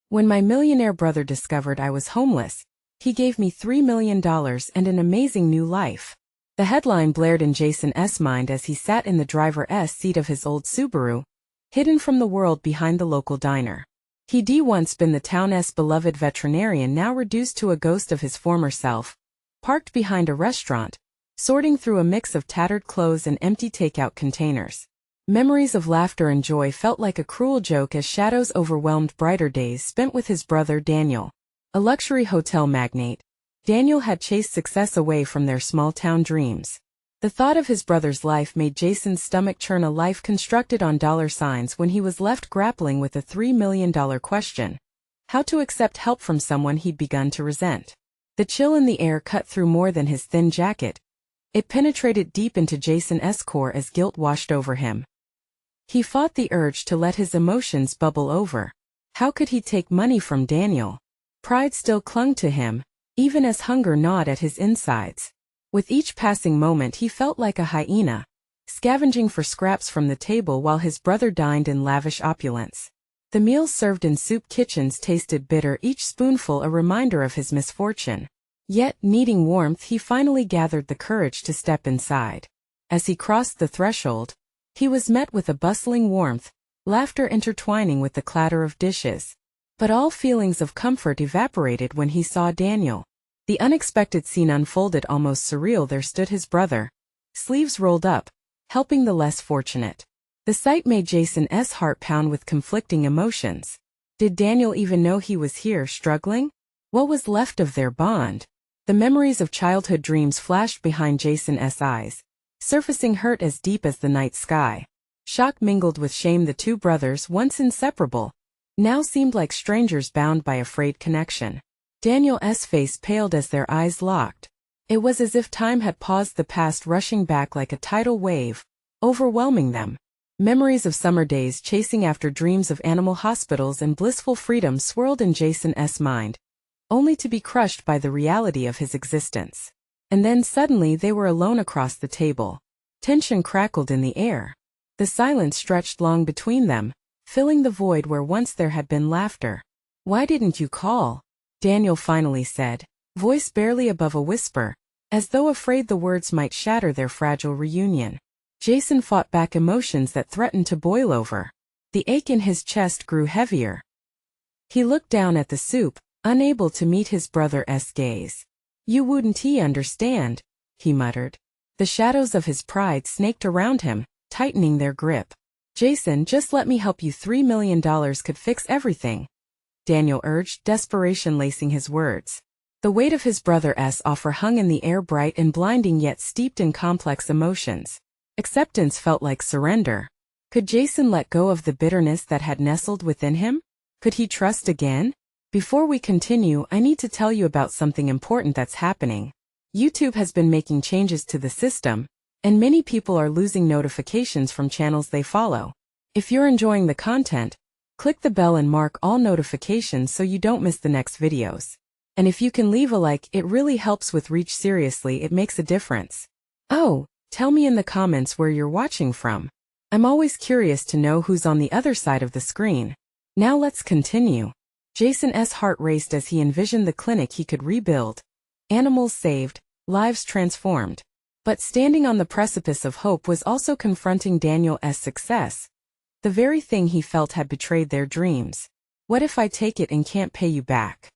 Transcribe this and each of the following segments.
When my millionaire brother discovered I was homeless, he gave me $3 million and an amazing new life. The headline blared in Jason's mind as he sat in the driver's seat of his old Subaru, hidden from the world behind the local diner. He'd once been the town's beloved veterinarian, now reduced to a ghost of his former self, parked behind a restaurant, sorting through a mix of tattered clothes and empty takeout containers. Memories of laughter and joy felt like a cruel joke as shadows overwhelmed brighter days spent with his brother Daniel. A luxury hotel magnate, Daniel had chased success away from their small-town dreams. The thought of his brother's life made Jason's stomach churn, a life constructed on dollar signs, when he was left grappling with a $3 million question: how to accept help from someone he'd begun to resent. The chill in the air cut through more than his thin jacket. It penetrated deep into Jason's core as guilt washed over him. He fought the urge to let his emotions bubble over. How could he take money from Daniel? Pride still clung to him, even as hunger gnawed at his insides. With each passing moment he felt like a hyena, scavenging for scraps from the table while his brother dined in lavish opulence. The meals served in soup kitchens tasted bitter, each spoonful a reminder of his misfortune. Yet, needing warmth, he finally gathered the courage to step inside. As he crossed the threshold, he was met with a bustling warmth, laughter intertwining with the clatter of dishes. But all feelings of comfort evaporated when he saw Daniel. The unexpected scene unfolded almost surreal. There stood his brother, sleeves rolled up, helping the less fortunate. The sight made Jason's heart pound with conflicting emotions. Did Daniel even know he was here, struggling? What was left of their bond? The memories of childhood dreams flashed behind Jason's eyes, surfacing hurt as deep as the night sky. Shock mingled with shame. The two brothers, once inseparable, now seemed like strangers bound by a frayed connection. Daniel's face paled as their eyes locked. It was as if time had paused, the past rushing back like a tidal wave, overwhelming them. Memories of summer days chasing after dreams of animal hospitals and blissful freedom swirled in Jason's mind, only to be crushed by the reality of his existence. And then suddenly they were alone across the table. Tension crackled in the air. The silence stretched long between them, filling the void where once there had been laughter. "Why didn't you call?" Daniel finally said, voice barely above a whisper, as though afraid the words might shatter their fragile reunion. Jason fought back emotions that threatened to boil over. The ache in his chest grew heavier. He looked down at the soup, unable to meet his brother's gaze. "You wouldn't understand," he muttered. The shadows of his pride snaked around him, tightening their grip. "Jason, just let me help you. $3 million could fix everything," Daniel urged, desperation lacing his words. The weight of his brother's offer hung in the air, bright and blinding yet steeped in complex emotions. Acceptance felt like surrender. Could Jason let go of the bitterness that had nestled within him? Could he trust again? Before we continue, I need to tell you about something important that's happening. YouTube has been making changes to the system, and many people are losing notifications from channels they follow. If you're enjoying the content, click the bell and mark all notifications so you don't miss the next videos. And if you can leave a like, it really helps with reach. Seriously, it makes a difference. Oh, tell me in the comments where you're watching from. I'm always curious to know who's on the other side of the screen. Now let's continue. Jason's heart raced as he envisioned the clinic he could rebuild. Animals saved, lives transformed. But standing on the precipice of hope was also confronting Daniel's success. The very thing he felt had betrayed their dreams. "What if I take it and can't pay you back?"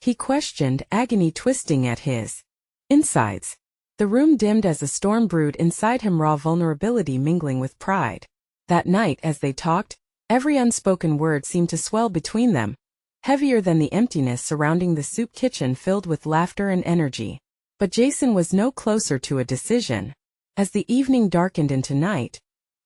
he questioned, agony twisting at his insides. The room dimmed as a storm brewed inside him, raw vulnerability mingling with pride. That night, as they talked, every unspoken word seemed to swell between them, heavier than the emptiness surrounding the soup kitchen filled with laughter and energy. But Jason was no closer to a decision. As the evening darkened into night,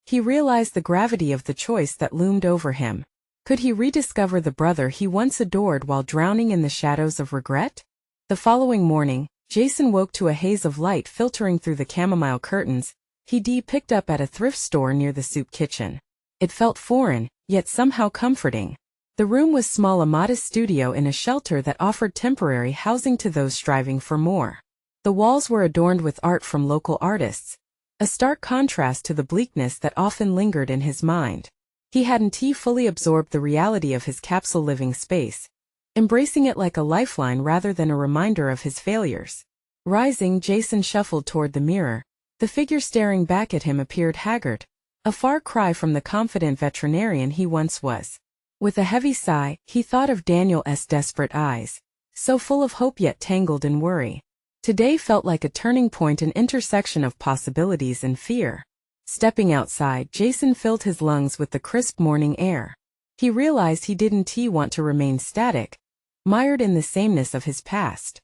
he realized the gravity of the choice that loomed over him. Could he rediscover the brother he once adored while drowning in the shadows of regret? The following morning, Jason woke to a haze of light filtering through the chamomile curtains he'd picked up at a thrift store near the soup kitchen. It felt foreign, yet somehow comforting. The room was small, a modest studio in a shelter that offered temporary housing to those striving for more. The walls were adorned with art from local artists, a stark contrast to the bleakness that often lingered in his mind. He hadn't fully absorbed the reality of his capsule living space, embracing it like a lifeline rather than a reminder of his failures. Rising, Jason shuffled toward the mirror. The figure staring back at him appeared haggard, a far cry from the confident veterinarian he once was. With a heavy sigh, he thought of Daniel's desperate eyes, so full of hope yet tangled in worry. Today felt like a turning point, an intersection of possibilities and fear. Stepping outside, Jason filled his lungs with the crisp morning air. He realized he didn't want to remain static, mired in the sameness of his past.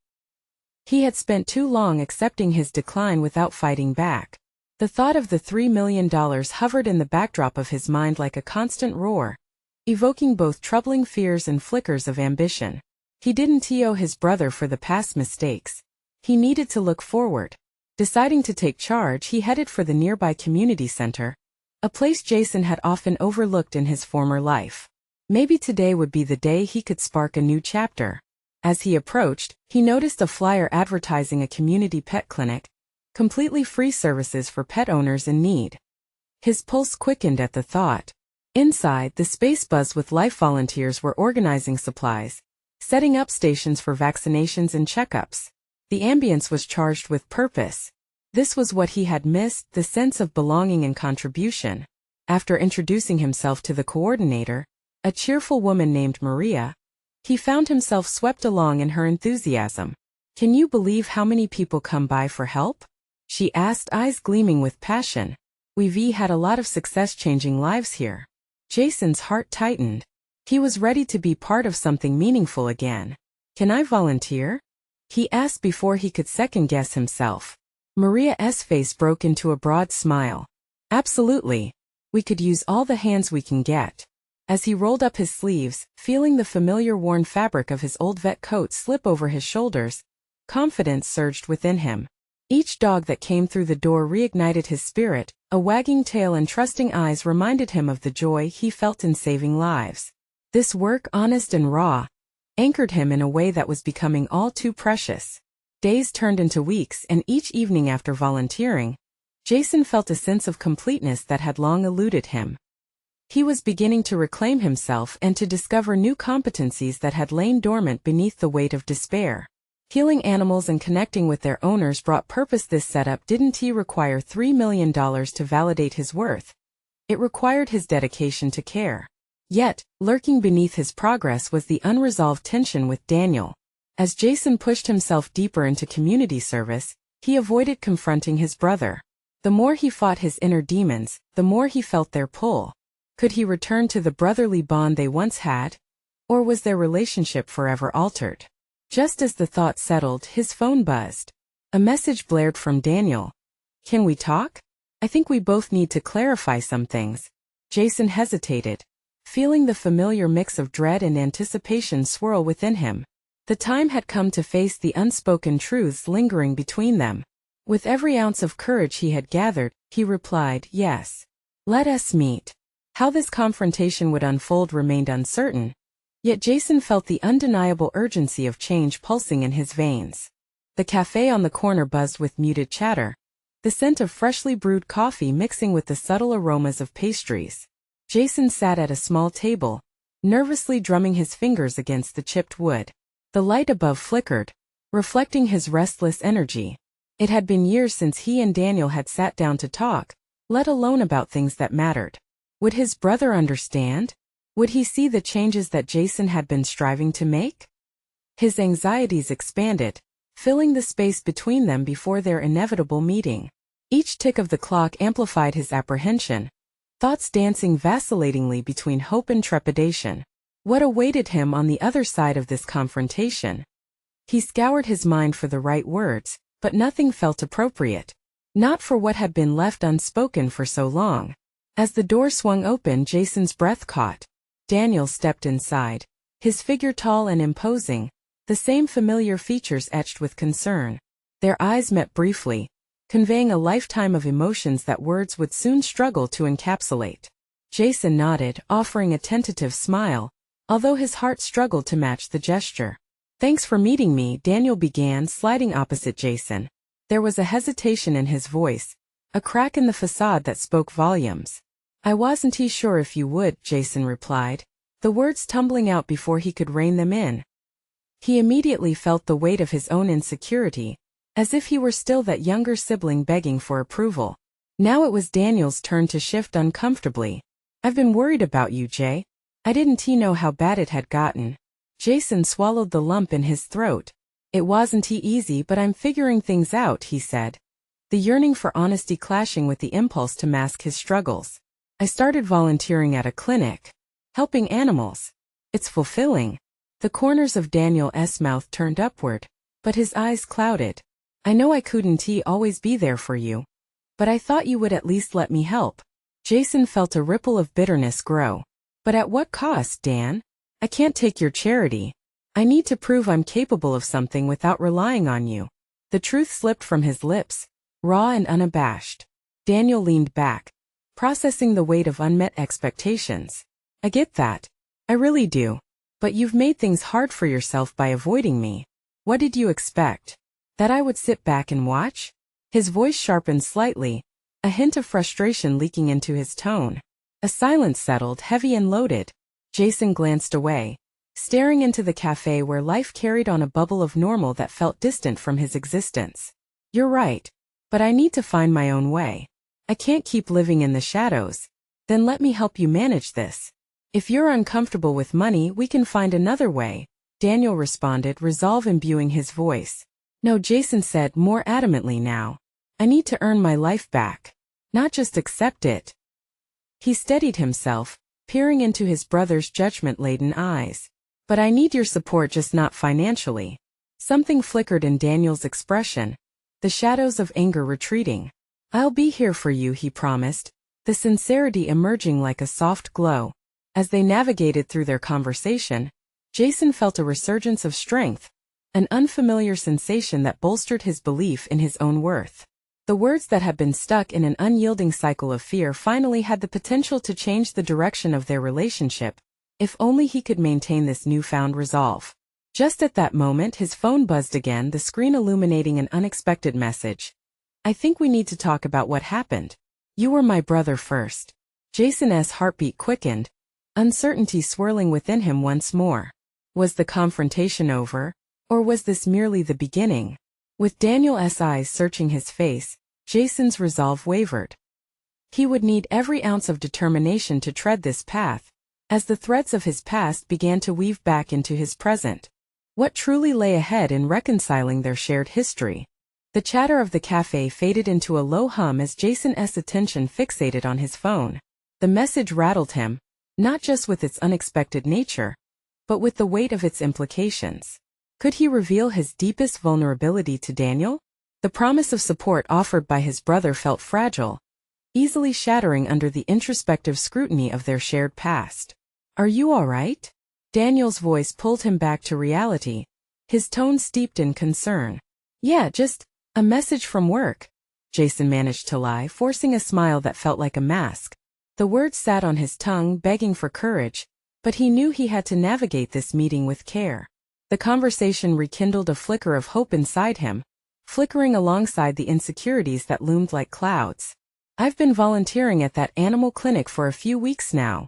He had spent too long accepting his decline without fighting back. The thought of the $3 million hovered in the backdrop of his mind like a constant roar, evoking both troubling fears and flickers of ambition. He didn't owe his brother for the past mistakes. He needed to look forward. Deciding to take charge, he headed for the nearby community center, a place Jason had often overlooked in his former life. Maybe today would be the day he could spark a new chapter. As he approached, he noticed a flyer advertising a community pet clinic, completely free services for pet owners in need. His pulse quickened at the thought. Inside, the space buzzed with life. Volunteers were organizing supplies, setting up stations for vaccinations and checkups. The ambience was charged with purpose. This was what he had missed, the sense of belonging and contribution. After introducing himself to the coordinator, a cheerful woman named Maria, he found himself swept along in her enthusiasm. "Can you believe how many people come by for help?" she asked, eyes gleaming with passion. "We've had a lot of success changing lives here." Jason's heart tightened. He was ready to be part of something meaningful again. "Can I volunteer?" he asked before he could second-guess himself. Maria's face broke into a broad smile. "Absolutely. We could use all the hands we can get." As he rolled up his sleeves, feeling the familiar worn fabric of his old vet coat slip over his shoulders, confidence surged within him. Each dog that came through the door reignited his spirit, a wagging tail and trusting eyes reminded him of the joy he felt in saving lives. This work, honest and raw, anchored him in a way that was becoming all too precious. Days turned into weeks, and each evening after volunteering, Jason felt a sense of completeness that had long eluded him. He was beginning to reclaim himself and to discover new competencies that had lain dormant beneath the weight of despair. Healing animals and connecting with their owners brought purpose. This setup didn't require $3 million to validate his worth. It required his dedication to care. Yet, lurking beneath his progress was the unresolved tension with Daniel. As Jason pushed himself deeper into community service, he avoided confronting his brother. The more he fought his inner demons, the more he felt their pull. Could he return to the brotherly bond they once had? Or was their relationship forever altered? Just as the thought settled, his phone buzzed. A message blared from Daniel. "Can we talk? I think we both need to clarify some things." Jason hesitated, feeling the familiar mix of dread and anticipation swirl within him. The time had come to face the unspoken truths lingering between them. With every ounce of courage he had gathered, he replied, "Yes. Let us meet." How this confrontation would unfold remained uncertain, yet Jason felt the undeniable urgency of change pulsing in his veins. The cafe on the corner buzzed with muted chatter, the scent of freshly brewed coffee mixing with the subtle aromas of pastries. Jason sat at a small table, nervously drumming his fingers against the chipped wood. The light above flickered, reflecting his restless energy. It had been years since he and Daniel had sat down to talk, let alone about things that mattered. Would his brother understand? Would he see the changes that Jason had been striving to make? His anxieties expanded, filling the space between them before their inevitable meeting. Each tick of the clock amplified his apprehension, thoughts dancing vacillatingly between hope and trepidation. What awaited him on the other side of this confrontation? He scoured his mind for the right words, but nothing felt appropriate. Not for what had been left unspoken for so long. As the door swung open, Jason's breath caught. Daniel stepped inside, his figure tall and imposing, the same familiar features etched with concern. Their eyes met briefly, conveying a lifetime of emotions that words would soon struggle to encapsulate. Jason nodded, offering a tentative smile, although his heart struggled to match the gesture. "Thanks for meeting me," Daniel began, sliding opposite Jason. There was a hesitation in his voice, a crack in the facade that spoke volumes. I wasn't sure if you would, Jason replied, the words tumbling out before he could rein them in. He immediately felt the weight of his own insecurity, as if he were still that younger sibling begging for approval. Now it was Daniel's turn to shift uncomfortably. I've been worried about you, Jay. I didn't know how bad it had gotten. Jason swallowed the lump in his throat. It wasn't easy, but I'm figuring things out, he said, the yearning for honesty clashing with the impulse to mask his struggles. I started volunteering at a clinic, helping animals. It's fulfilling. The corners of Daniel's mouth turned upward, but his eyes clouded. I know I couldn't always be there for you, but I thought you would at least let me help. Jason felt a ripple of bitterness grow. But at what cost, Dan? I can't take your charity. I need to prove I'm capable of something without relying on you. The truth slipped from his lips, raw and unabashed. Daniel leaned back, processing the weight of unmet expectations. I get that. I really do. But you've made things hard for yourself by avoiding me. What did you expect? That I would sit back and watch? His voice sharpened slightly, a hint of frustration leaking into his tone. A silence settled, heavy and loaded. Jason glanced away, staring into the cafe where life carried on a bubble of normal that felt distant from his existence. You're right, but I need to find my own way. I can't keep living in the shadows. Then let me help you manage this. If you're uncomfortable with money, we can find another way, Daniel responded, resolve imbuing his voice. No, Jason said more adamantly now. I need to earn my life back, not just accept it. He steadied himself, peering into his brother's judgment-laden eyes. But I need your support, just not financially. Something flickered in Daniel's expression, the shadows of anger retreating. I'll be here for you, he promised, the sincerity emerging like a soft glow. As they navigated through their conversation, Jason felt a resurgence of strength, an unfamiliar sensation that bolstered his belief in his own worth. The words that had been stuck in an unyielding cycle of fear finally had the potential to change the direction of their relationship, if only he could maintain this newfound resolve. Just at that moment, his phone buzzed again, the screen illuminating an unexpected message. I think we need to talk about what happened. You were my brother first. Jason's heartbeat quickened, uncertainty swirling within him once more. Was the confrontation over, or was this merely the beginning? With Daniel's eyes searching his face, Jason's resolve wavered. He would need every ounce of determination to tread this path, as the threads of his past began to weave back into his present. What truly lay ahead in reconciling their shared history? The chatter of the cafe faded into a low hum as Jason's attention fixated on his phone. The message rattled him, not just with its unexpected nature, but with the weight of its implications. Could he reveal his deepest vulnerability to Daniel? The promise of support offered by his brother felt fragile, easily shattering under the introspective scrutiny of their shared past. Are you all right? Daniel's voice pulled him back to reality, his tone steeped in concern. Yeah, just a message from work, Jason managed to lie, forcing a smile that felt like a mask. The words sat on his tongue, begging for courage, but he knew he had to navigate this meeting with care. The conversation rekindled a flicker of hope inside him, flickering alongside the insecurities that loomed like clouds. I've been volunteering at that animal clinic for a few weeks now,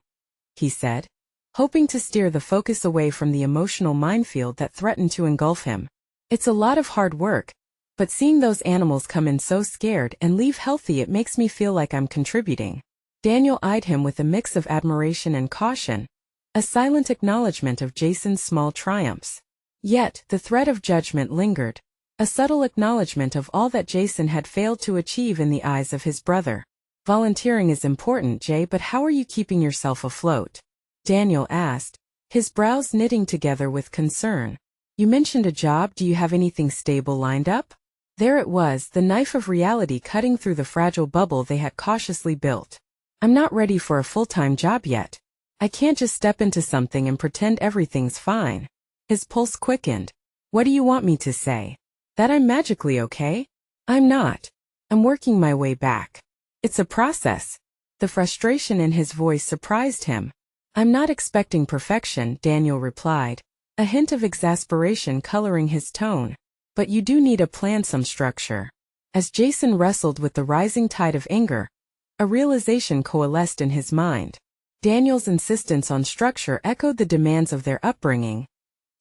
he said, hoping to steer the focus away from the emotional minefield that threatened to engulf him. It's a lot of hard work, but seeing those animals come in so scared and leave healthy, it makes me feel like I'm contributing. Daniel eyed him with a mix of admiration and caution, a silent acknowledgement of Jason's small triumphs. Yet, the thread of judgment lingered, a subtle acknowledgement of all that Jason had failed to achieve in the eyes of his brother. Volunteering is important, Jay, but how are you keeping yourself afloat? Daniel asked, his brows knitting together with concern. You mentioned a job, do you have anything stable lined up? There it was, the knife of reality cutting through the fragile bubble they had cautiously built. I'm not ready for a full-time job yet. I can't just step into something and pretend everything's fine. His pulse quickened. What do you want me to say? That I'm magically okay? I'm not. I'm working my way back. It's a process. The frustration in his voice surprised him. I'm not expecting perfection, Daniel replied, a hint of exasperation coloring his tone. But you do need a plan, some structure. As Jason wrestled with the rising tide of anger, A realization coalesced in his mind. Daniel's insistence on structure echoed the demands of their upbringing,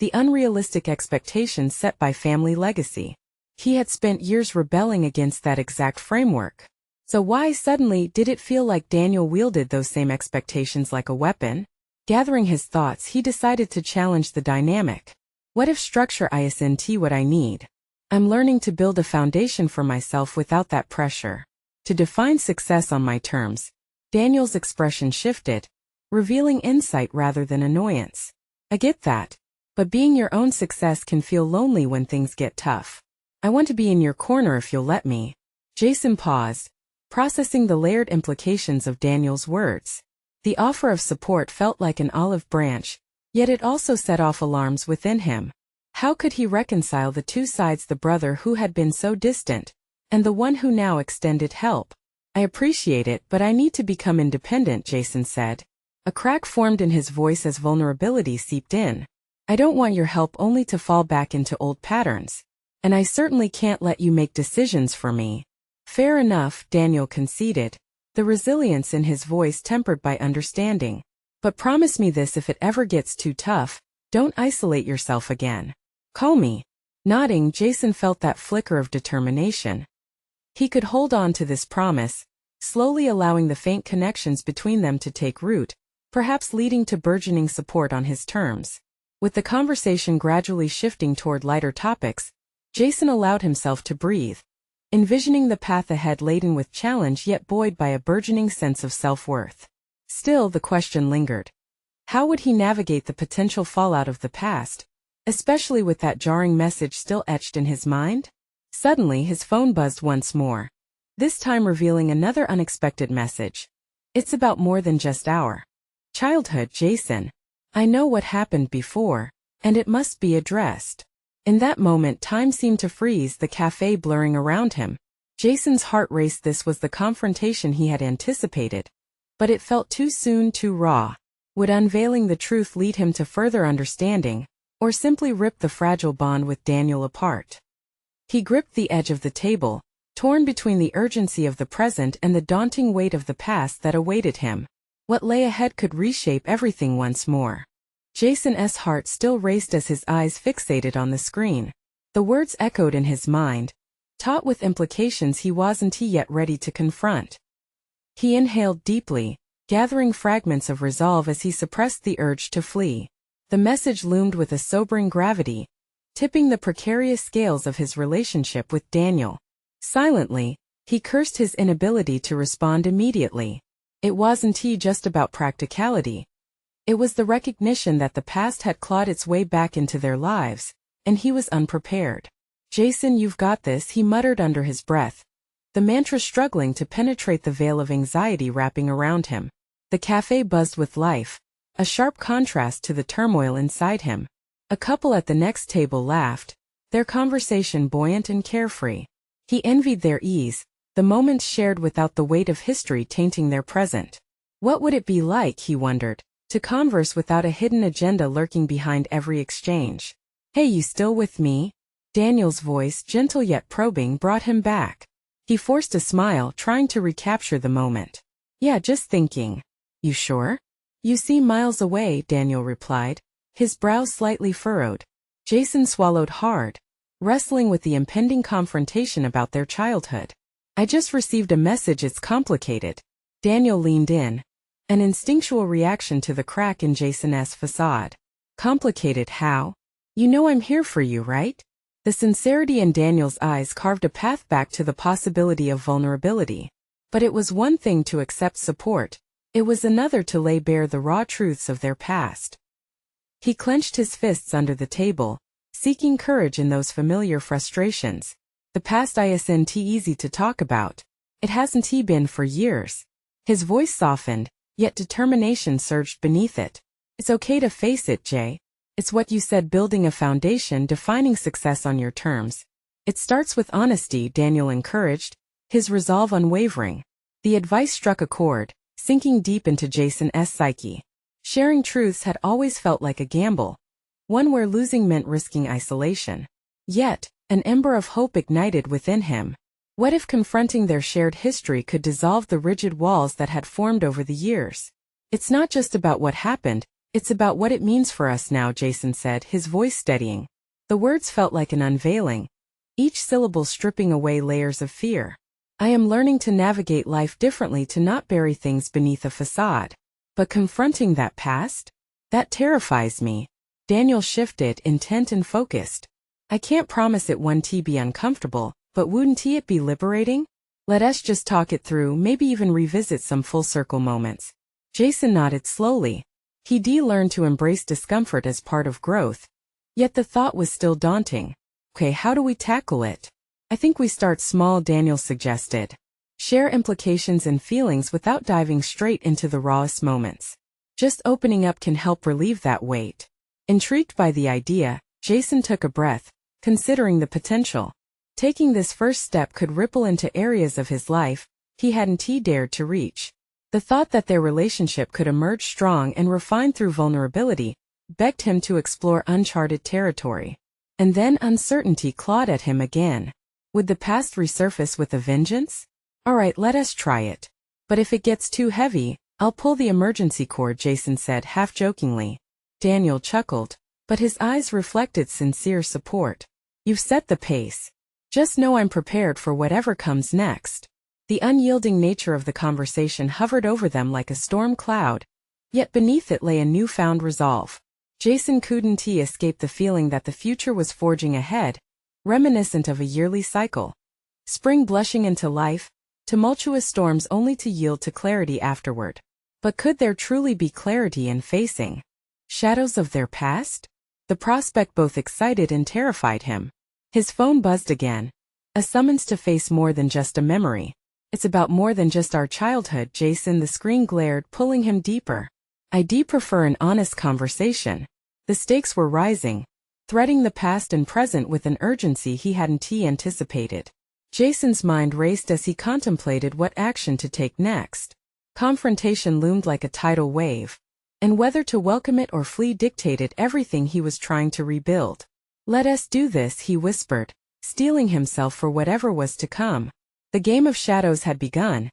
the unrealistic expectations set by family legacy. He had spent years rebelling against that exact framework. So why suddenly did it feel like Daniel wielded those same expectations like a weapon? Gathering his thoughts, he decided to challenge the dynamic. What if structure isn't what I need? I'm learning to build a foundation for myself without that pressure. To define success on my terms. Daniel's expression shifted, revealing insight rather than annoyance. I get that. But being your own success can feel lonely when things get tough. I want to be in your corner if you'll let me. Jason paused, processing the layered implications of Daniel's words. The offer of support felt like an olive branch, yet it also set off alarms within him. How could he reconcile the two sides, the brother who had been so distant, and the one who now extended help? I appreciate it, but I need to become independent, Jason said. A crack formed in his voice as vulnerability seeped in. I don't want your help only to fall back into old patterns. And I certainly can't let you make decisions for me. Fair enough, Daniel conceded, the resilience in his voice tempered by understanding. But promise me this: if it ever gets too tough, don't isolate yourself again. Call me. Nodding, Jason felt that flicker of determination. He could hold on to this promise, slowly allowing the faint connections between them to take root, perhaps leading to burgeoning support on his terms. With the conversation gradually shifting toward lighter topics, Jason allowed himself to breathe, envisioning the path ahead laden with challenge yet buoyed by a burgeoning sense of self-worth. Still, the question lingered. How would he navigate the potential fallout of the past, especially with that jarring message still etched in his mind? Suddenly, his phone buzzed once more, this time revealing another unexpected message. It's about more than just our childhood, Jason. I know what happened before, and it must be addressed. In that moment, time seemed to freeze, the cafe blurring around him. Jason's heart raced. This was the confrontation he had anticipated. But it felt too soon, too raw. Would unveiling the truth lead him to further understanding, or simply rip the fragile bond with Daniel apart? He gripped the edge of the table, torn between the urgency of the present and the daunting weight of the past that awaited him. What lay ahead could reshape everything once more. Jason's heart still raced as his eyes fixated on the screen. The words echoed in his mind, taut with implications he wasn't yet ready to confront. He inhaled deeply, gathering fragments of resolve as he suppressed the urge to flee. The message loomed with a sobering gravity, tipping the precarious scales of his relationship with Daniel. Silently, he cursed his inability to respond immediately. It wasn't just about practicality. It was the recognition that the past had clawed its way back into their lives, and he was unprepared. Jason, you've got this, he muttered under his breath, the mantra struggling to penetrate the veil of anxiety wrapping around him. The cafe buzzed with life, a sharp contrast to the turmoil inside him. A couple at the next table laughed, their conversation buoyant and carefree. He envied their ease, the moments shared without the weight of history tainting their present. What would it be like, he wondered, to converse without a hidden agenda lurking behind every exchange? Hey, you still with me? Daniel's voice, gentle yet probing, brought him back. He forced a smile, trying to recapture the moment. Yeah, just thinking. You sure? You seem miles away, Daniel replied, his brow slightly furrowed. Jason swallowed hard, wrestling with the impending confrontation about their childhood. I just received a message, it's complicated. Daniel leaned in, an instinctual reaction to the crack in Jason's facade. Complicated how? You know I'm here for you, right? The sincerity in Daniel's eyes carved a path back to the possibility of vulnerability. But it was one thing to accept support. It was another to lay bare the raw truths of their past. He clenched his fists under the table, seeking courage in those familiar frustrations. The past isn't easy to talk about. It hasn't been for years. His voice softened, yet determination surged beneath it. It's okay to face it, Jay. It's what you said, building a foundation, defining success on your terms. It starts with honesty, Daniel encouraged, his resolve unwavering. The advice struck a chord, sinking deep into Jason's psyche. Sharing truths had always felt like a gamble, one where losing meant risking isolation. Yet, an ember of hope ignited within him. What if confronting their shared history could dissolve the rigid walls that had formed over the years? It's not just about what happened, it's about what it means for us now, Jason said, his voice steadying. The words felt like an unveiling, each syllable stripping away layers of fear. I am learning to navigate life differently, to not bury things beneath a facade. But confronting that past? That terrifies me. Daniel shifted, intent and focused. I can't promise it won't be uncomfortable, but wouldn't it be liberating? Let us just talk it through, maybe even revisit some full circle moments. Jason nodded slowly. He'd learned to embrace discomfort as part of growth. Yet the thought was still daunting. Okay, how do we tackle it? I think we start small, Daniel suggested. Share implications and feelings without diving straight into the rawest moments. Just opening up can help relieve that weight. Intrigued by the idea, Jason took a breath, considering the potential. Taking this first step could ripple into areas of his life he hadn't dared to reach. The thought that their relationship could emerge strong and refined through vulnerability begged him to explore uncharted territory. And then uncertainty clawed at him again. Would the past resurface with a vengeance? All right, let us try it. But if it gets too heavy, I'll pull the emergency cord, Jason said half-jokingly. Daniel chuckled, but his eyes reflected sincere support. You've set the pace. Just know I'm prepared for whatever comes next. The unyielding nature of the conversation hovered over them like a storm cloud, yet beneath it lay a newfound resolve. Jason couldn't escape the feeling that the future was forging ahead, reminiscent of a yearly cycle. Spring blushing into life, tumultuous storms only to yield to clarity afterward. But could there truly be clarity in facing shadows of their past? The prospect both excited and terrified him. His phone buzzed again. A summons to face more than just a memory. It's about more than just our childhood, Jason. The screen glared, pulling him deeper. I'd prefer an honest conversation. The stakes were rising, threading the past and present with an urgency he hadn't anticipated. Jason's mind raced as he contemplated what action to take next. Confrontation loomed like a tidal wave, and whether to welcome it or flee dictated everything he was trying to rebuild. Let us do this, he whispered, steeling himself for whatever was to come. The game of shadows had begun,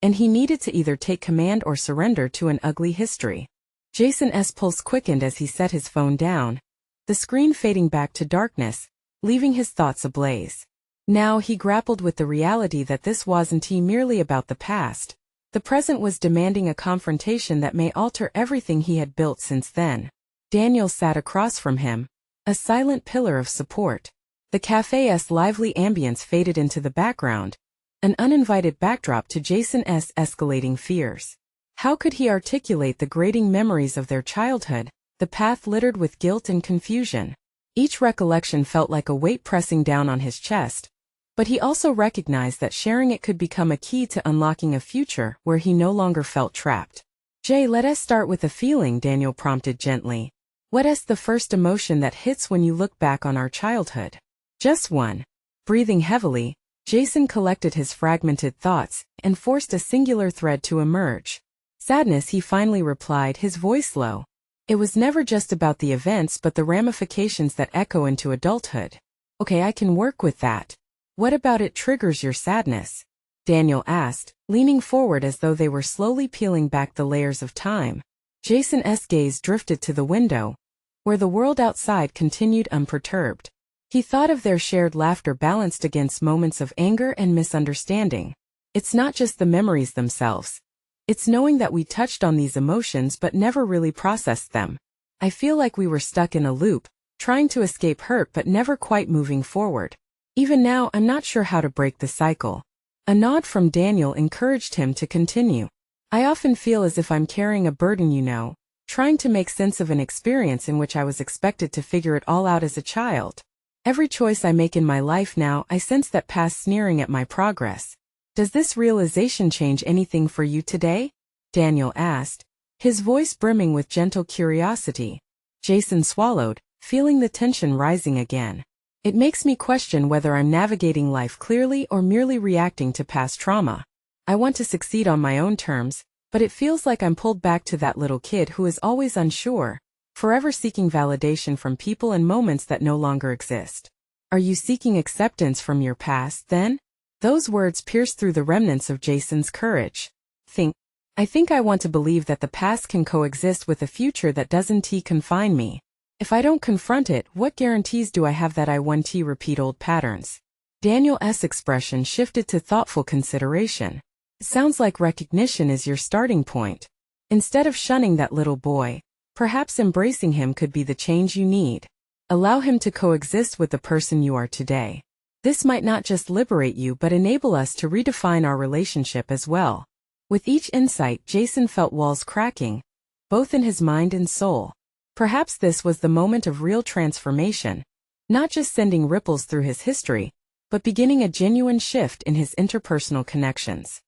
and he needed to either take command or surrender to an ugly history. Jason's pulse quickened as he set his phone down, the screen fading back to darkness, leaving his thoughts ablaze. Now he grappled with the reality that this wasn't merely about the past. The present was demanding a confrontation that may alter everything he had built since then. Daniel sat across from him, a silent pillar of support. The cafe's lively ambience faded into the background, an uninvited backdrop to Jason's escalating fears. How could he articulate the grating memories of their childhood, the path littered with guilt and confusion? Each recollection felt like a weight pressing down on his chest, but he also recognized that sharing it could become a key to unlocking a future where he no longer felt trapped. Jay, let us start with a feeling, Daniel prompted gently. What is the first emotion that hits when you look back on our childhood? Just one. Breathing heavily, Jason collected his fragmented thoughts and forced a singular thread to emerge. Sadness, he finally replied, his voice low. It was never just about the events but the ramifications that echo into adulthood. Okay, I can work with that. What about it triggers your sadness? Daniel asked, leaning forward as though they were slowly peeling back the layers of time. Jason's gaze drifted to the window, where the world outside continued unperturbed. He thought of their shared laughter balanced against moments of anger and misunderstanding. It's not just the memories themselves. It's knowing that we touched on these emotions but never really processed them. I feel like we were stuck in a loop, trying to escape hurt but never quite moving forward. Even now, I'm not sure how to break the cycle. A nod from Daniel encouraged him to continue. I often feel as if I'm carrying a burden, trying to make sense of an experience in which I was expected to figure it all out as a child. Every choice I make in my life now, I sense that past sneering at my progress. Does this realization change anything for you today? Daniel asked, his voice brimming with gentle curiosity. Jason swallowed, feeling the tension rising again. It makes me question whether I'm navigating life clearly or merely reacting to past trauma. I want to succeed on my own terms, but it feels like I'm pulled back to that little kid who is always unsure, forever seeking validation from people and moments that no longer exist. Are you seeking acceptance from your past, then? Those words pierced through the remnants of Jason's courage. I think I want to believe that the past can coexist with a future that doesn't confine me. If I don't confront it, what guarantees do I have that I won't repeat old patterns? Daniel's expression shifted to thoughtful consideration. It sounds like recognition is your starting point. Instead of shunning that little boy, perhaps embracing him could be the change you need. Allow him to coexist with the person you are today. This might not just liberate you but enable us to redefine our relationship as well. With each insight, Jason felt walls cracking, both in his mind and soul. Perhaps this was the moment of real transformation, not just sending ripples through his history, but beginning a genuine shift in his interpersonal connections.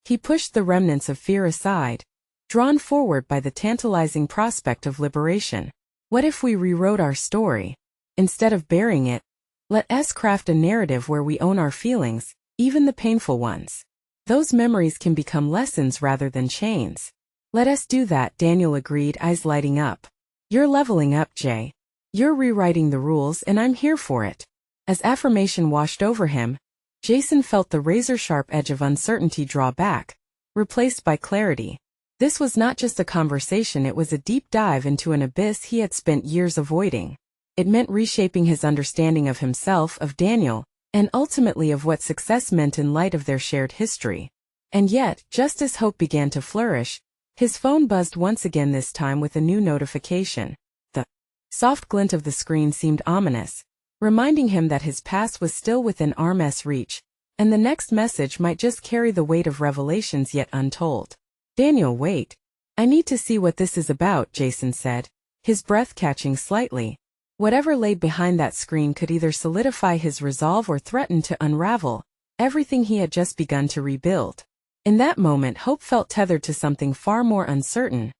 He pushed the remnants of fear aside, drawn forward by the tantalizing prospect of liberation. What if we rewrote our story? Instead of burying it, let us craft a narrative where we own our feelings, even the painful ones. Those memories can become lessons rather than chains. Let us do that, Daniel agreed, eyes lighting up. You're leveling up, Jay. You're rewriting the rules and I'm here for it. As affirmation washed over him, Jason felt the razor-sharp edge of uncertainty draw back, replaced by clarity. This was not just a conversation, it was a deep dive into an abyss he had spent years avoiding. It meant reshaping his understanding of himself, of Daniel, and ultimately of what success meant in light of their shared history. And yet, just as hope began to flourish, his phone buzzed once again, this time with a new notification. The soft glint of the screen seemed ominous, reminding him that his past was still within arm's reach, and the next message might just carry the weight of revelations yet untold. Daniel, wait. I need to see what this is about, Jason said, his breath catching slightly. Whatever lay behind that screen could either solidify his resolve or threaten to unravel everything he had just begun to rebuild. In that moment, hope felt tethered to something far more uncertain.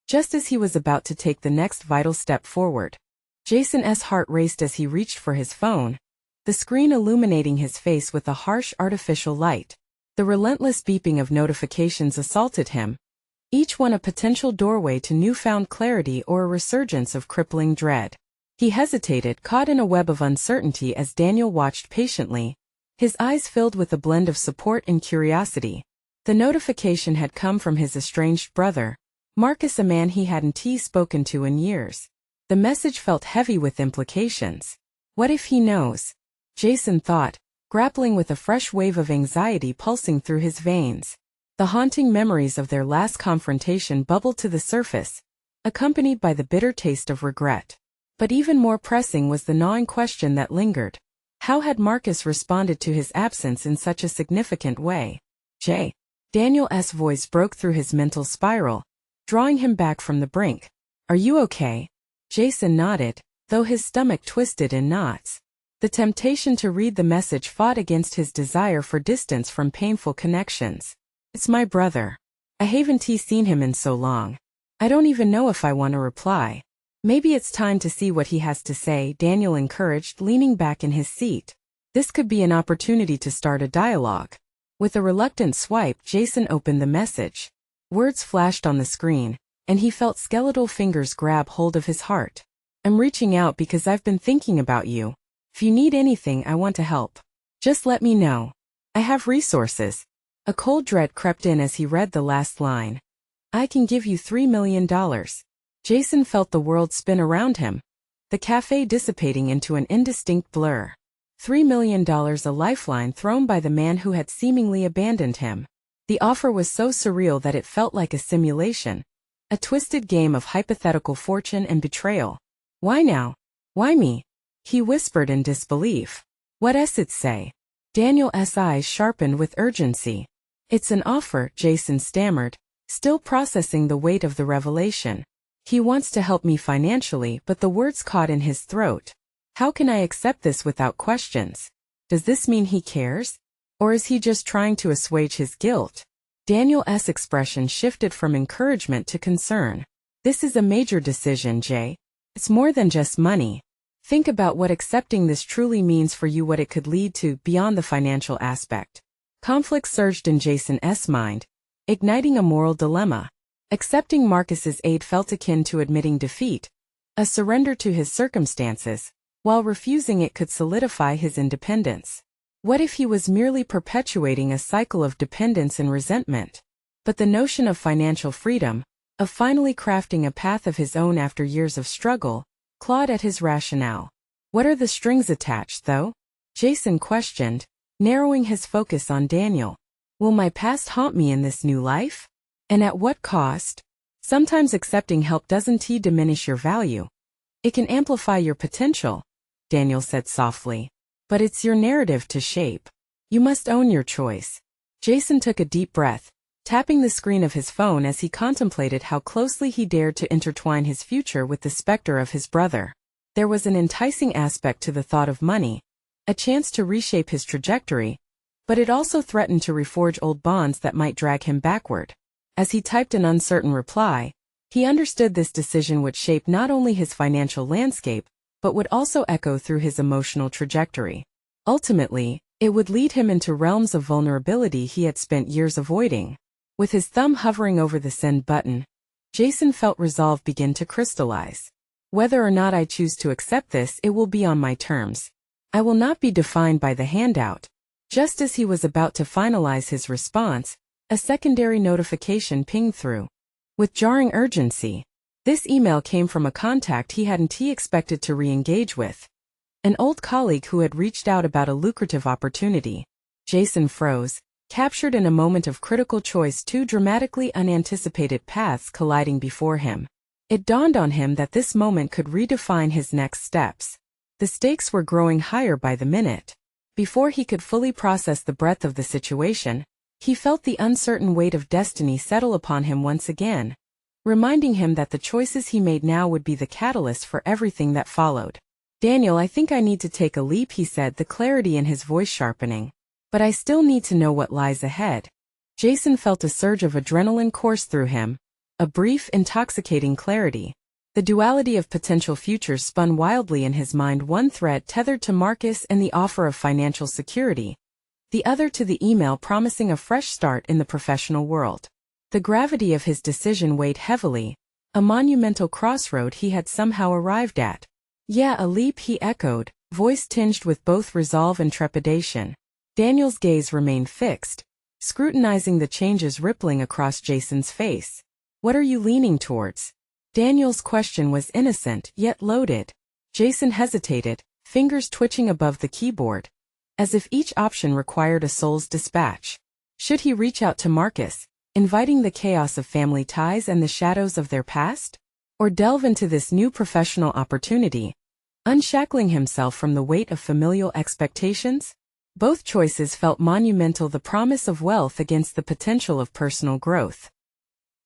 Just as he was about to take the next vital step forward, Jason's heart raced as he reached for his phone, the screen illuminating his face with a harsh artificial light. The relentless beeping of notifications assaulted him, each one a potential doorway to newfound clarity or a resurgence of crippling dread. He hesitated, caught in a web of uncertainty as Daniel watched patiently, his eyes filled with a blend of support and curiosity. The notification had come from his estranged brother, Marcus, a man he hadn't spoken to in years. The message felt heavy with implications. What if he knows? Jason thought, grappling with a fresh wave of anxiety pulsing through his veins. The haunting memories of their last confrontation bubbled to the surface, accompanied by the bitter taste of regret. But even more pressing was the gnawing question that lingered. How had Marcus responded to his absence in such a significant way? Jay. Daniel's voice broke through his mental spiral, drawing him back from the brink. Are you okay? Jason nodded, though his stomach twisted in knots. The temptation to read the message fought against his desire for distance from painful connections. It's my brother. I haven't seen him in so long. I don't even know if I want to reply. Maybe it's time to see what he has to say, Daniel encouraged, leaning back in his seat. This could be an opportunity to start a dialogue. With a reluctant swipe, Jason opened the message. Words flashed on the screen, and he felt skeletal fingers grab hold of his heart. I'm reaching out because I've been thinking about you. If you need anything, I want to help. Just let me know. I have resources. A cold dread crept in as he read the last line. I can give you $3 million. Jason felt the world spin around him, the cafe dissipating into an indistinct blur. $3 million, a lifeline thrown by the man who had seemingly abandoned him. The offer was so surreal that it felt like a simulation, a twisted game of hypothetical fortune and betrayal. Why now? Why me? He whispered in disbelief. What does it say? Daniel's eyes sharpened with urgency. It's an offer, Jason stammered, still processing the weight of the revelation. He wants to help me financially, but the words caught in his throat. How can I accept this without questions? Does this mean he cares? Or is he just trying to assuage his guilt? Daniel's expression shifted from encouragement to concern. This is a major decision, Jay. It's more than just money. Think about what accepting this truly means for you, what it could lead to beyond the financial aspect. Conflict surged in Jason's mind, igniting a moral dilemma. Accepting Marcus's aid felt akin to admitting defeat, a surrender to his circumstances, while refusing it could solidify his independence. What if he was merely perpetuating a cycle of dependence and resentment? But the notion of financial freedom, of finally crafting a path of his own after years of struggle, clawed at his rationale. What are the strings attached, though? Jason questioned, narrowing his focus on Daniel. Will my past haunt me in this new life? And at what cost? Sometimes accepting help doesn't diminish your value. It can amplify your potential, Daniel said softly. But it's your narrative to shape. You must own your choice. Jason took a deep breath, tapping the screen of his phone as he contemplated how closely he dared to intertwine his future with the specter of his brother. There was an enticing aspect to the thought of money, a chance to reshape his trajectory, but it also threatened to reforge old bonds that might drag him backward. As he typed an uncertain reply, he understood this decision would shape not only his financial landscape, but would also echo through his emotional trajectory. Ultimately, it would lead him into realms of vulnerability he had spent years avoiding. With his thumb hovering over the send button, Jason felt resolve begin to crystallize. Whether or not I choose to accept this, it will be on my terms. I will not be defined by the handout. Just as he was about to finalize his response, a secondary notification pinged through. With jarring urgency, this email came from a contact he hadn't expected to re-engage with. An old colleague who had reached out about a lucrative opportunity. Jason froze, captured in a moment of critical choice, two dramatically unanticipated paths colliding before him. It dawned on him that this moment could redefine his next steps. The stakes were growing higher by the minute. Before he could fully process the breadth of the situation, he felt the uncertain weight of destiny settle upon him once again, reminding him that the choices he made now would be the catalyst for everything that followed. Daniel, I think I need to take a leap, he said, the clarity in his voice sharpening. But I still need to know what lies ahead. Jason felt a surge of adrenaline course through him, a brief, intoxicating clarity. The duality of potential futures spun wildly in his mind, one thread tethered to Marcus and the offer of financial security, the other to the email promising a fresh start in the professional world. The gravity of his decision weighed heavily, a monumental crossroad he had somehow arrived at. Yeah, a leap, he echoed, voice tinged with both resolve and trepidation. Daniel's gaze remained fixed, scrutinizing the changes rippling across Jason's face. What are you leaning towards? Daniel's question was innocent, yet loaded. Jason hesitated, fingers twitching above the keyboard, as if each option required a soul's dispatch. Should he reach out to Marcus, inviting the chaos of family ties and the shadows of their past? Or delve into this new professional opportunity, unshackling himself from the weight of familial expectations? Both choices felt monumental, the promise of wealth against the potential of personal growth.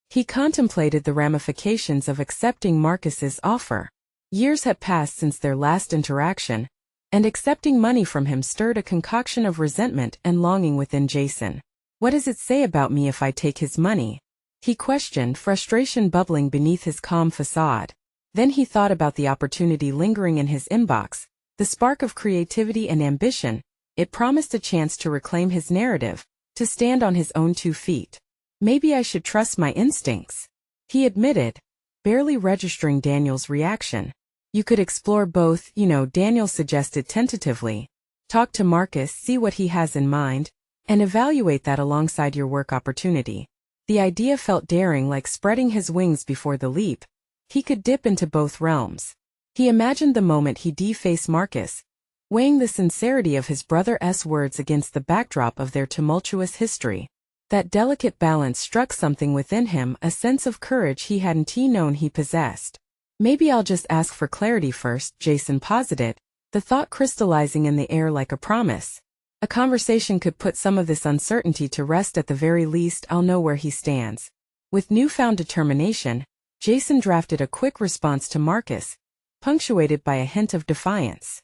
He contemplated the ramifications of accepting Marcus's offer. Years had passed since their last interaction, and accepting money from him stirred a concoction of resentment and longing within Jason. What does it say about me if I take his money? He questioned, frustration bubbling beneath his calm facade. Then he thought about the opportunity lingering in his inbox, the spark of creativity and ambition. It promised a chance to reclaim his narrative, to stand on his own 2 feet. Maybe I should trust my instincts, he admitted, barely registering Daniel's reaction. You could explore both, Daniel suggested tentatively. Talk to Marcus, see what he has in mind, and evaluate that alongside your work opportunity. The idea felt daring, like spreading his wings before the leap. He could dip into both realms. He imagined the moment he'd deface Marcus, weighing the sincerity of his brother's words against the backdrop of their tumultuous history. That delicate balance struck something within him, a sense of courage he hadn't known he possessed. Maybe I'll just ask for clarity first, Jason posited, the thought crystallizing in the air like a promise. A conversation could put some of this uncertainty to rest. At the very least, I'll know where he stands. With newfound determination, Jason drafted a quick response to Marcus, punctuated by a hint of defiance.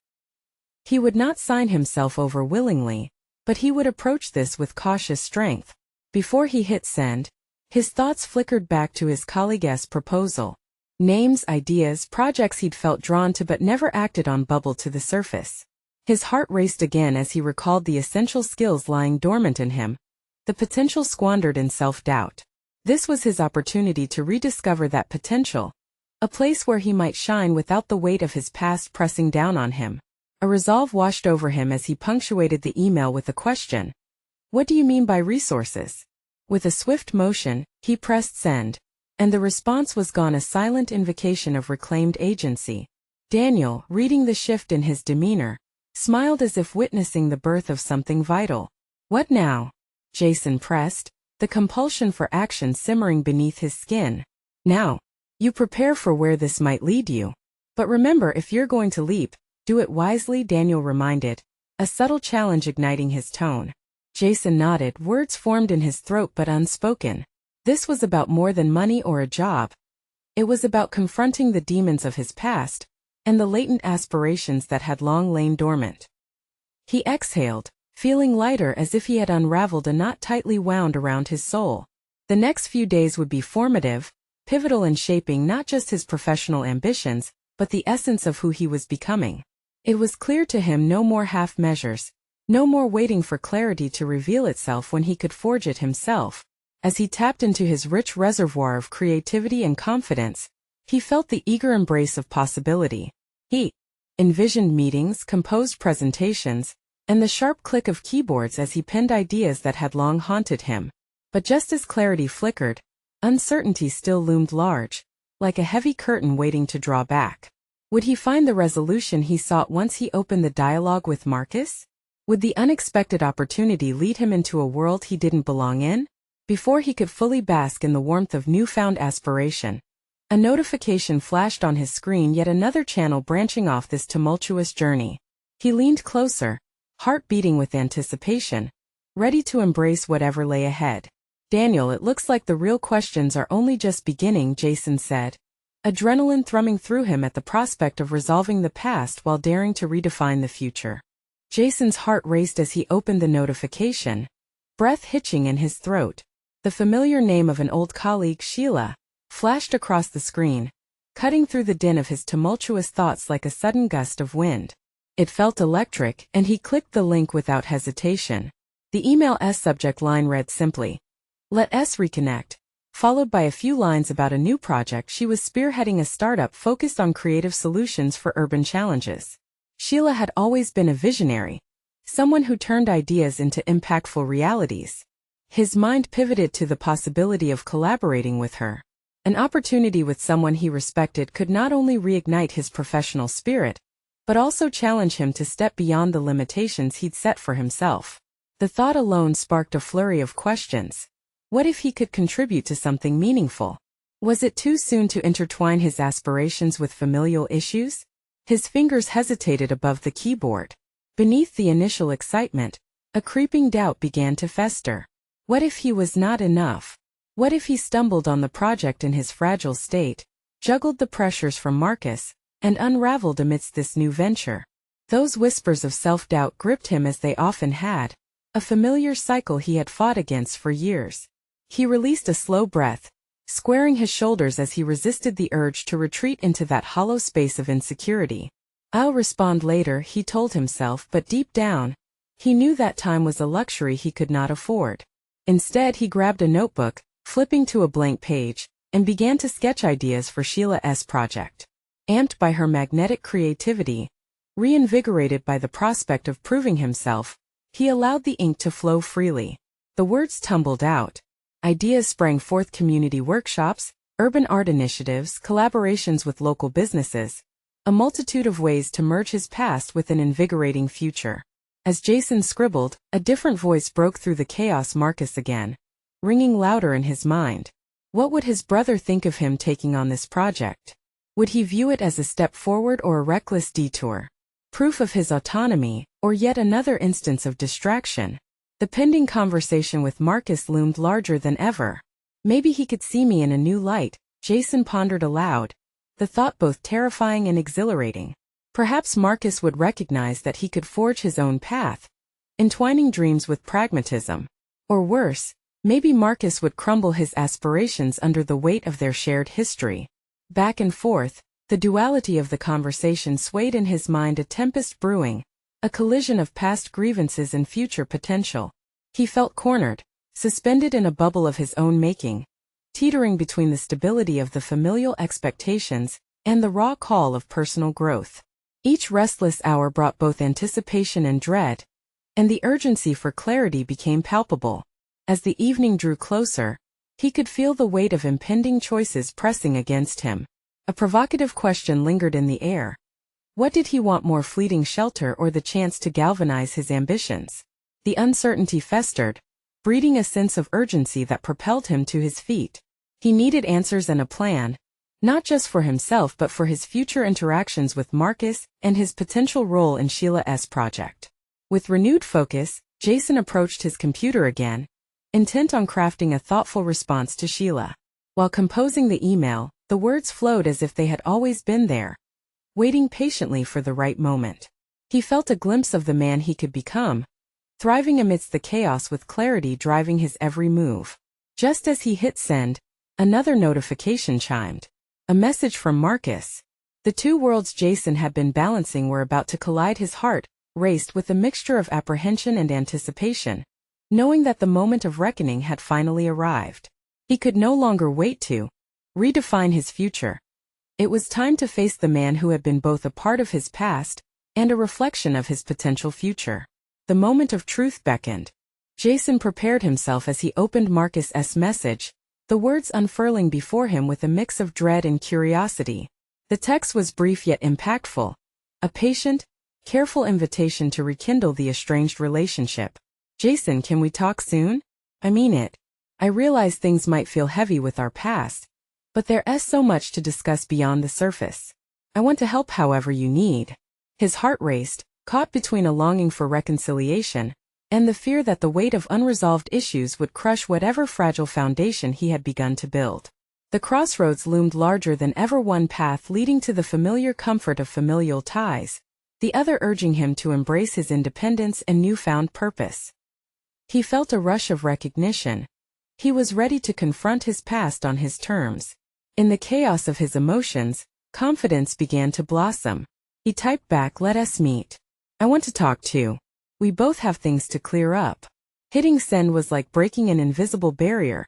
He would not sign himself over willingly, but he would approach this with cautious strength. Before he hit send, his thoughts flickered back to his colleague's proposal. Names, ideas, projects he'd felt drawn to but never acted on bubbled to the surface. His heart raced again as he recalled the essential skills lying dormant in him, the potential squandered in self-doubt. This was his opportunity to rediscover that potential, a place where he might shine without the weight of his past pressing down on him. A resolve washed over him as he punctuated the email with a question. What do you mean by resources? With a swift motion, he pressed send, and the response was gone, a silent invocation of reclaimed agency. Daniel, reading the shift in his demeanor, smiled as if witnessing the birth of something vital. What now? Jason pressed, the compulsion for action simmering beneath his skin. Now. You prepare for where this might lead you. But remember, if you're going to leap, do it wisely, Daniel reminded, a subtle challenge igniting his tone. Jason nodded, words formed in his throat but unspoken. This was about more than money or a job. It was about confronting the demons of his past, and the latent aspirations that had long lain dormant. He exhaled, feeling lighter as if he had unraveled a knot tightly wound around his soul. The next few days would be formative, pivotal in shaping not just his professional ambitions, but the essence of who he was becoming. It was clear to him, no more half measures, no more waiting for clarity to reveal itself when he could forge it himself. As he tapped into his rich reservoir of creativity and confidence, he felt the eager embrace of possibility. He envisioned meetings, composed presentations, and the sharp click of keyboards as he penned ideas that had long haunted him. But just as clarity flickered, uncertainty still loomed large, like a heavy curtain waiting to draw back. Would he find the resolution he sought once he opened the dialogue with Marcus? Would the unexpected opportunity lead him into a world he didn't belong in? Before he could fully bask in the warmth of newfound aspiration, a notification flashed on his screen, yet another channel branching off this tumultuous journey. He leaned closer, heart beating with anticipation, ready to embrace whatever lay ahead. Daniel, it looks like the real questions are only just beginning, Jason said, adrenaline thrumming through him at the prospect of resolving the past while daring to redefine the future. Jason's heart raced as he opened the notification, breath hitching in his throat. The familiar name of an old colleague, Sheila, flashed across the screen, cutting through the din of his tumultuous thoughts like a sudden gust of wind. It felt electric, and he clicked the link without hesitation. The email's subject line read simply, "Let us reconnect," followed by a few lines about a new project she was spearheading, a startup focused on creative solutions for urban challenges. Sheila had always been a visionary, someone who turned ideas into impactful realities. His mind pivoted to the possibility of collaborating with her. An opportunity with someone he respected could not only reignite his professional spirit, but also challenge him to step beyond the limitations he'd set for himself. The thought alone sparked a flurry of questions. What if he could contribute to something meaningful? Was it too soon to intertwine his aspirations with familial issues? His fingers hesitated above the keyboard. Beneath the initial excitement, a creeping doubt began to fester. What if he was not enough? What if he stumbled on the project in his fragile state, juggled the pressures from Marcus, and unraveled amidst this new venture? Those whispers of self-doubt gripped him as they often had, a familiar cycle he had fought against for years. He released a slow breath, squaring his shoulders as he resisted the urge to retreat into that hollow space of insecurity. I'll respond later, he told himself, but deep down, he knew that time was a luxury he could not afford. Instead, he grabbed a notebook, flipping to a blank page, and began to sketch ideas for Sheila's project. Amped by her magnetic creativity, reinvigorated by the prospect of proving himself, he allowed the ink to flow freely. The words tumbled out. Ideas sprang forth: community workshops, urban art initiatives, collaborations with local businesses, a multitude of ways to merge his past with an invigorating future. As Jason scribbled, a different voice broke through the chaos: Marcus again, ringing louder in his mind. What would his brother think of him taking on this project? Would he view it as a step forward or a reckless detour? Proof of his autonomy, or yet another instance of distraction? The pending conversation with Marcus loomed larger than ever. Maybe he could see me in a new light, Jason pondered aloud, the thought both terrifying and exhilarating. Perhaps Marcus would recognize that he could forge his own path, entwining dreams with pragmatism. Or worse, maybe Marcus would crumble his aspirations under the weight of their shared history. Back and forth, the duality of the conversation swayed in his mind, a tempest brewing, a collision of past grievances and future potential. He felt cornered, suspended in a bubble of his own making, teetering between the stability of the familial expectations and the raw call of personal growth. Each restless hour brought both anticipation and dread, and the urgency for clarity became palpable. As the evening drew closer, he could feel the weight of impending choices pressing against him. A provocative question lingered in the air. What did he want more, fleeting shelter or the chance to galvanize his ambitions? The uncertainty festered, breeding a sense of urgency that propelled him to his feet. He needed answers and a plan, not just for himself but for his future interactions with Marcus and his potential role in Sheila's project. With renewed focus, Jason approached his computer again, intent on crafting a thoughtful response to Sheila. While composing the email, the words flowed as if they had always been there, waiting patiently for the right moment. He felt a glimpse of the man he could become, thriving amidst the chaos with clarity driving his every move. Just as he hit send, another notification chimed. A message from Marcus. The two worlds Jason had been balancing were about to collide. His heart raced with a mixture of apprehension and anticipation, knowing that the moment of reckoning had finally arrived. He could no longer wait to redefine his future. It was time to face the man who had been both a part of his past and a reflection of his potential future. The moment of truth beckoned. Jason prepared himself as he opened Marcus's message, the words unfurling before him with a mix of dread and curiosity. The text was brief yet impactful, a patient, careful invitation to rekindle the estranged relationship. Jason, can we talk soon? I mean it. I realize things might feel heavy with our past, but there's so much to discuss beyond the surface. I want to help however you need. His heart raced, caught between a longing for reconciliation and the fear that the weight of unresolved issues would crush whatever fragile foundation he had begun to build. The crossroads loomed larger than ever, one path leading to the familiar comfort of familial ties, the other urging him to embrace his independence and newfound purpose. He felt a rush of recognition. He was ready to confront his past on his terms. In the chaos of his emotions, confidence began to blossom. He typed back, "Let us meet. I want to talk too. We both have things to clear up." Hitting send was like breaking an invisible barrier,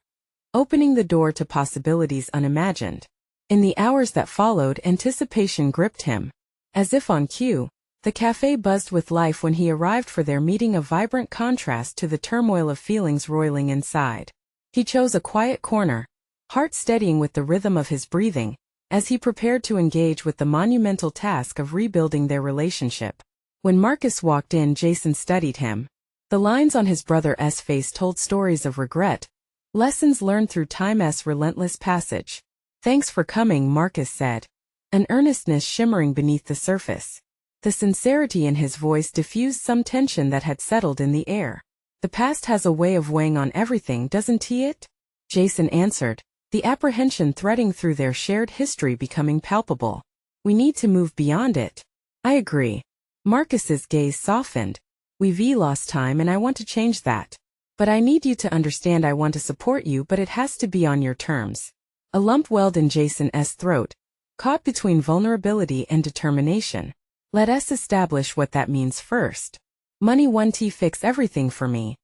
opening the door to possibilities unimagined. In the hours that followed, anticipation gripped him. As if on cue, the cafe buzzed with life when he arrived for their meeting, a vibrant contrast to the turmoil of feelings roiling inside. He chose a quiet corner, heart steadying with the rhythm of his breathing, as he prepared to engage with the monumental task of rebuilding their relationship. When Marcus walked in, Jason studied him. The lines on his brother's face told stories of regret, lessons learned through time's relentless passage. "Thanks for coming," Marcus said, an earnestness shimmering beneath the surface. The sincerity in his voice diffused some tension that had settled in the air. "The past has a way of weighing on everything, doesn't it?" Jason answered, the apprehension threading through their shared history becoming palpable. "We need to move beyond it." "I agree." Marcus's gaze softened. "We've lost time and I want to change that. But I need you to understand I want to support you, but it has to be on your terms." A lump welled in Jason's throat, caught between vulnerability and determination. "Let us establish what that means first. Money won't fix everything for me.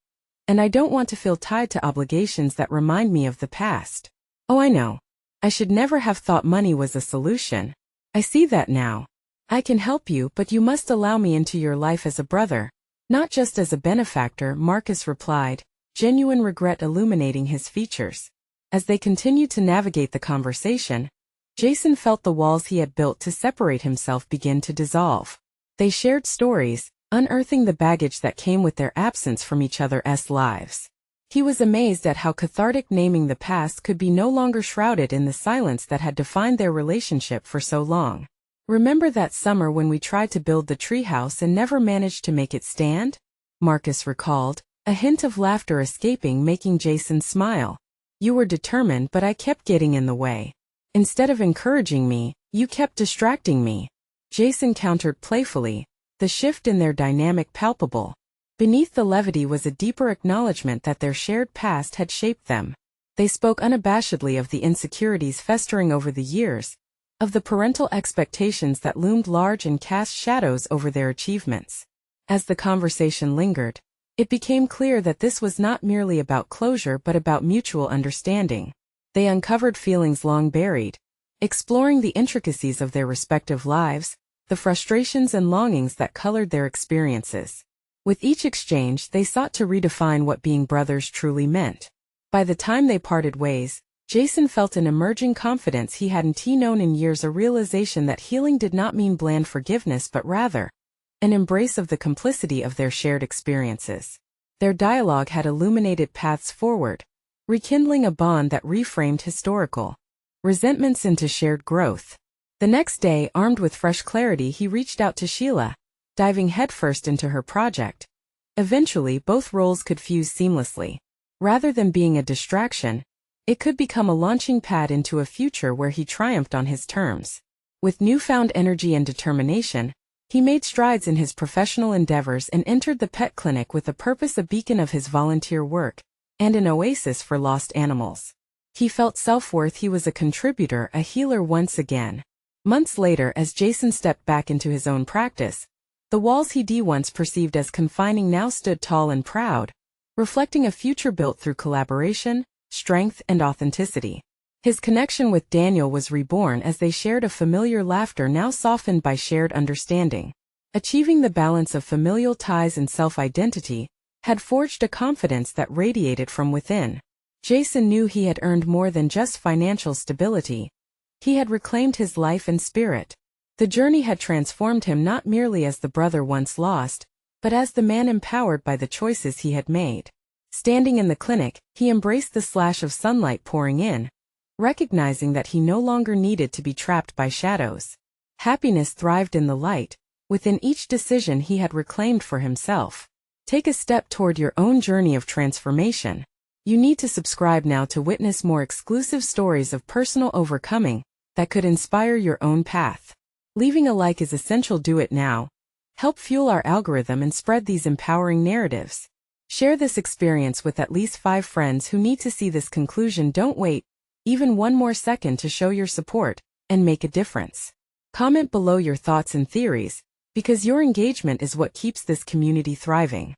And I don't want to feel tied to obligations that remind me of the past." "Oh, I know. I should never have thought money was a solution. I see that now. I can help you, but you must allow me into your life as a brother, not just as a benefactor," Marcus replied, genuine regret illuminating his features. As they continued to navigate the conversation, Jason felt the walls he had built to separate himself begin to dissolve. They shared stories, unearthing the baggage that came with their absence from each other's lives. He was amazed at how cathartic naming the past could be, no longer shrouded in the silence that had defined their relationship for so long. "Remember that summer when we tried to build the treehouse and never managed to make it stand?" Marcus recalled, a hint of laughter escaping, making Jason smile. "You were determined, but I kept getting in the way. Instead of encouraging me, you kept distracting me." Jason countered playfully, the shift in their dynamic palpable. Beneath the levity was a deeper acknowledgement that their shared past had shaped them. They spoke unabashedly of the insecurities festering over the years, of the parental expectations that loomed large and cast shadows over their achievements. As the conversation lingered, it became clear that this was not merely about closure but about mutual understanding. They uncovered feelings long buried, exploring the intricacies of their respective lives, the frustrations and longings that colored their experiences. With each exchange, they sought to redefine what being brothers truly meant. By the time they parted ways, Jason felt an emerging confidence he hadn't known in years, a realization that healing did not mean bland forgiveness but rather an embrace of the complicity of their shared experiences. Their dialogue had illuminated paths forward, rekindling a bond that reframed historical resentments into shared growth. The next day, armed with fresh clarity, he reached out to Sheila, diving headfirst into her project. Eventually, both roles could fuse seamlessly. Rather than being a distraction, it could become a launching pad into a future where he triumphed on his terms. With newfound energy and determination, he made strides in his professional endeavors and entered the pet clinic with a purpose, a beacon of his volunteer work, and an oasis for lost animals. He felt self-worth. He was a contributor, a healer once again. Months later, as Jason stepped back into his own practice, the walls he once perceived as confining now stood tall and proud, reflecting a future built through collaboration, strength, and authenticity. His connection with Daniel was reborn as they shared a familiar laughter now softened by shared understanding. Achieving the balance of familial ties and self-identity had forged a confidence that radiated from within. Jason knew he had earned more than just financial stability. He had reclaimed his life and spirit. The journey had transformed him not merely as the brother once lost, but as the man empowered by the choices he had made. Standing in the clinic, he embraced the slash of sunlight pouring in, recognizing that he no longer needed to be trapped by shadows. Happiness thrived in the light. Within each decision he had reclaimed for himself. Take a step toward your own journey of transformation. You need to subscribe now to witness more exclusive stories of personal overcoming that could inspire your own path. Leaving a like is essential. Do it now. Help fuel our algorithm and spread these empowering narratives. Share this experience with at least 5 friends who need to see this conclusion. Don't wait even one more second to show your support and make a difference. Comment below your thoughts and theories, because your engagement is what keeps this community thriving.